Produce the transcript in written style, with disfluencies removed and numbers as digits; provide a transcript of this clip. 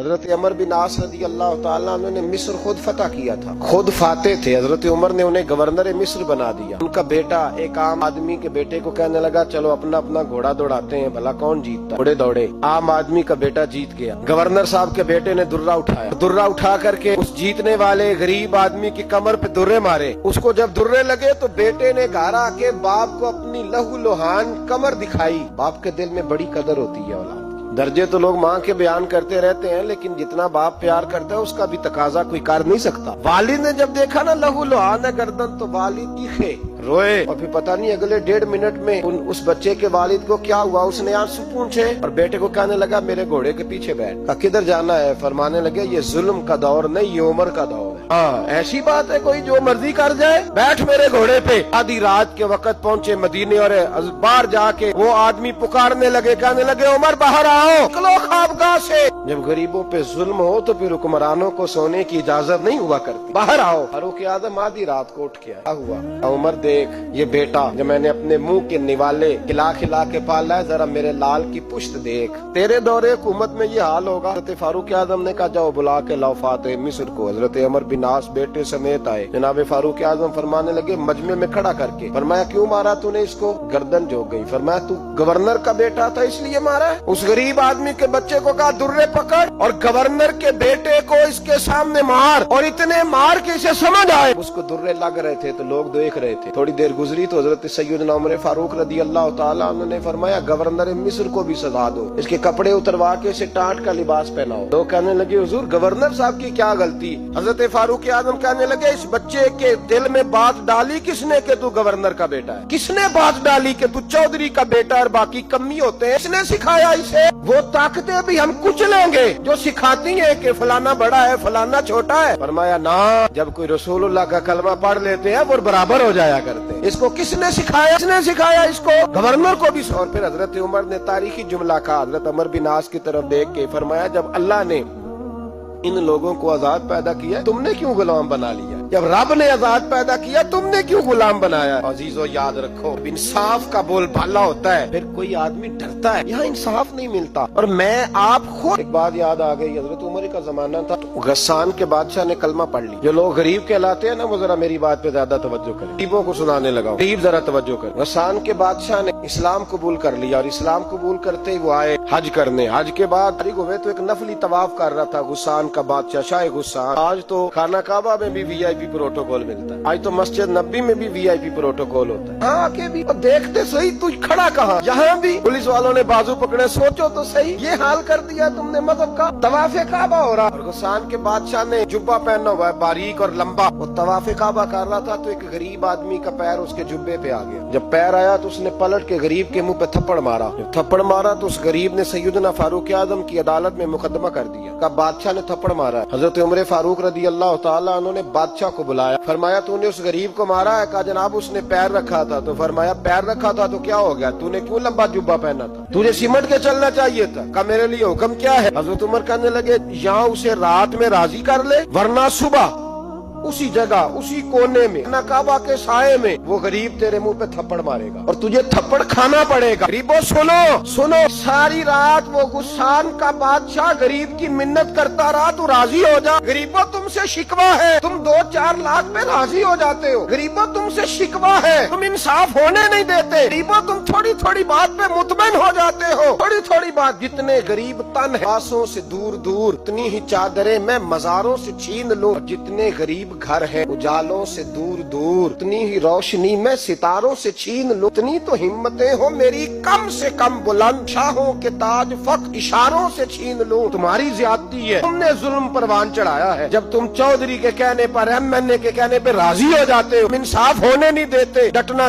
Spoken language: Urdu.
حضرت عمر بن عاص رضی اللہ تعالیٰ عنہ نے مصر خود فتح کیا تھا، خود فاتح تھے۔ حضرت عمر نے انہیں گورنر مصر بنا دیا۔ ان کا بیٹا ایک عام آدمی کے بیٹے کو کہنے لگا چلو اپنا اپنا گھوڑا دوڑاتے ہیں، بھلا کون جیتتا۔ گھوڑے دوڑے، عام آدمی کا بیٹا جیت گیا۔ گورنر صاحب کے بیٹے نے درہ اٹھایا، درہ اٹھا کر کے اس جیتنے والے غریب آدمی کی کمر پہ درے مارے۔ اس کو جب درے لگے تو بیٹے نے گھر آ کے باپ کو اپنی لہو لوہان کمر دکھائی۔ باپ کے دل میں بڑی قدر ہوتی ہے اولاد۔ درجے تو لوگ ماں کے بیان کرتے رہتے ہیں، لیکن جتنا باپ پیار کرتا ہے اس کا بھی تقاضا کوئی کر نہیں سکتا۔ والد نے جب دیکھا نا لہو لوہان ہے گردن، تو والد چیخے، روئے، اور پھر پتہ نہیں اگلے 1.5 منٹ میں اس بچے کے والد کو کیا ہوا، اس نے آنسو پونچھے اور بیٹے کو کہنے لگا میرے گھوڑے کے پیچھے بیٹھ۔ کہا کدھر جانا ہے؟ فرمانے لگے یہ ظلم کا دور نہیں، یہ عمر کا دور ہے۔ ہاں ایسی بات ہے کوئی جو مرضی کر جائے؟ بیٹھ میرے گھوڑے پہ۔ آدھی رات کے وقت پہنچے مدینے اور باہر جا کے وہ آدمی پکارنے لگے، کہنے لگے عمر باہر آؤ، نکلو خوابگاہ سے۔ جب غریبوں پہ ظلم ہو تو پھر حکمرانوں کو سونے کی اجازت نہیں ہوا کرتی، باہر آؤ۔ فاروق اعظم آدھی رات کو اٹھ کے آیا، ہوا عمر دیکھ یہ بیٹا جو میں نے اپنے منہ کے نوالے کھلا کھلا کے پالا ہے، ذرا میرے لال کی پشت دیکھ، تیرے دور حکومت میں یہ حال ہوگا۔ حضرت فاروق اعظم نے کہا جاؤ بلا کے لاؤ فاتح مصر کو۔ حضرت عمر بن عاص بیٹے سمیت آئے۔ جناب فاروق اعظم فرمانے لگے مجمع میں کھڑا کر کے، فرمایا کیوں مارا تو نے اس کو؟ گردن جھک گئی۔ فرمایا تو گورنر کا بیٹا تھا اس لیے مارا ہے؟ اس غریب آدمی کے بچے کو کہا درے پکڑ اور گورنر کے بیٹے کو اس کے سامنے مار، اور اتنے مار کے اسے سمجھ آئے۔ اس کو درے لگ رہے تھے تو لوگ دیکھ رہے تھے۔ تھوڑی دیر گزری تو حضرت سیدنا عمر فاروق رضی اللہ تعالیٰ عنہ نے فرمایا گورنر مصر کو بھی سزا دو، اس کے کپڑے اتروا کے اسے ٹاٹ کا لباس پہناؤ۔ لوگ کہنے لگے حضور گورنر صاحب کی کیا غلطی؟ حضرت فاروق اعظم کہنے لگے اس بچے کے دل میں بات ڈالی کس نے کہ تو گورنر کا بیٹا ہے؟ کس نے بات ڈالی کہ تو چودھری کا بیٹا اور باقی کمی ہوتے ہیں؟ کس نے سکھایا اسے؟ وہ طاقتیں بھی ہم کچھ لیں گے جو سکھاتی ہیں کہ فلانا بڑا ہے فلانا چھوٹا ہے۔ فرمایا نہ، جب کوئی رسول اللہ کا کلمہ پڑھ لیتے ہیں وہ برابر ہو جایا کرتے ہیں۔ اس کو کس نے سکھایا؟ کس نے سکھایا اس کو؟ گورنر کو بھی۔ اور پھر حضرت عمر نے تاریخی جملہ کہا، حضرت عمر بن عاص کی طرف دیکھ کے فرمایا جب اللہ نے ان لوگوں کو آزاد پیدا کیا تم نے کیوں غلام بنا لیا؟ جب رب نے آزاد پیدا کیا تم نے کیوں غلام بنایا؟ عزیزو یاد رکھو انصاف کا بول بالا ہوتا ہے پھر کوئی آدمی ڈرتا ہے، یہاں انصاف نہیں ملتا۔ اور میں آپ خود ایک بات یاد آ گئی، حضرت عمر کا زمانہ تھا، غسان کے بادشاہ نے کلمہ پڑھ لی۔ جو لوگ غریب کہلاتے ہیں نا وہ ذرا میری بات پہ زیادہ توجہ کریں، غریبوں کو سنانے لگا، غریب ذرا توجہ کریں۔ غسان کے بادشاہ نے اسلام قبول کر لیا، اور اسلام قبول کرتے ہی وہ آئے حج کرنے۔ حج کے بعد فارغ ہوئے تو ایک نفلی طواف کر رہا تھا غسان کا بادشاہ شاہ غسان۔ آج تو خانہ کعبہ میں بھی وی آئی پی پروٹوکول ملتا ہے، آج تو مسجد نبی میں بھی وی آئی پی پروٹوکول ہوتا ہے۔ ہاں آگے بھی دیکھتے صحیح تو کھڑا کہاں؟ یہاں بھی پولیس والوں نے بازو پکڑے، سوچو تو صحیح یہ حال کر دیا تم نے مذہب کا۔ طواف کعبہ ہو رہا، اور غسان کے بادشاہ نے جبہ پہنا ہوا ہے باریک اور لمبا، وہ طواف کعبہ کر رہا تھا تو ایک غریب آدمی کا پیر اس کے جبے پہ آ گیا۔ جب پیر آیا تو اس نے پلٹ کے غریب کے منہ پہ تھپڑ مارا۔ جب تھپڑ مارا تو اس غریب نے سیدنا فاروق اعظم کی عدالت میں مقدمہ کر دیا کہ بادشاہ نے تھپڑ مارا۔ حضرت عمر فاروق رضی اللہ تعالیٰ عنہ نے بادشاہ کو بلایا، فرمایا تو نے اس غریب کو مارا ہے؟ کہا جناب اس نے پیر رکھا تھا۔ تو فرمایا پیر رکھا تھا تو کیا ہو گیا؟ تو نے کیوں لمبا جبہ پہنا تھا؟ تجھے سمٹ کے چلنا چاہیے تھا۔ کہا میرے لیے حکم کیا ہے؟ حضرت عمر کہنے لگے یہاں اسے رات میں راضی کر لے، ورنہ صبح اسی جگہ اسی کونے میں کعبہ کے سائے میں وہ غریب تیرے منہ پہ تھپڑ مارے گا اور تجھے تھپڑ کھانا پڑے گا۔ غریبوں سنو، ساری رات وہ غسان کا بادشاہ غریب کی منت کرتا رہا، تو راضی ہو جا۔ غریبوں تم سے شکوہ ہے، تم 2-4 لاکھ پہ راضی ہو جاتے ہو۔ غریبوں تم سے شکوہ ہے، تم انصاف ہونے نہیں دیتے۔ غریبوں تم تھوڑی تھوڑی بات پہ مطمئن ہو جاتے ہو، تھوڑی تھوڑی بات۔ جتنے غریب تن ہے آسوں سے دور دور، اتنی ہی چادریں میں مزاروں سے چھین لوں، جتنے غریب گھر ہے اجالوں سے دور دور، اتنی ہی روشنی میں ستاروں سے چھین لوں۔ اتنی تو ہمتیں ہو میری کم سے کم بلند، شاہوں کے تاج فخر اشاروں سے چھین لوں۔ تمہاری زیادتی ہے، تم نے ظلم پروان چڑھایا ہے۔ جب تم چودھری کے کہنے پر ایم این اے کے کہنے پہ راضی ہو جاتے ہو، انصاف ہونے نہیں دیتے۔ ڈٹنا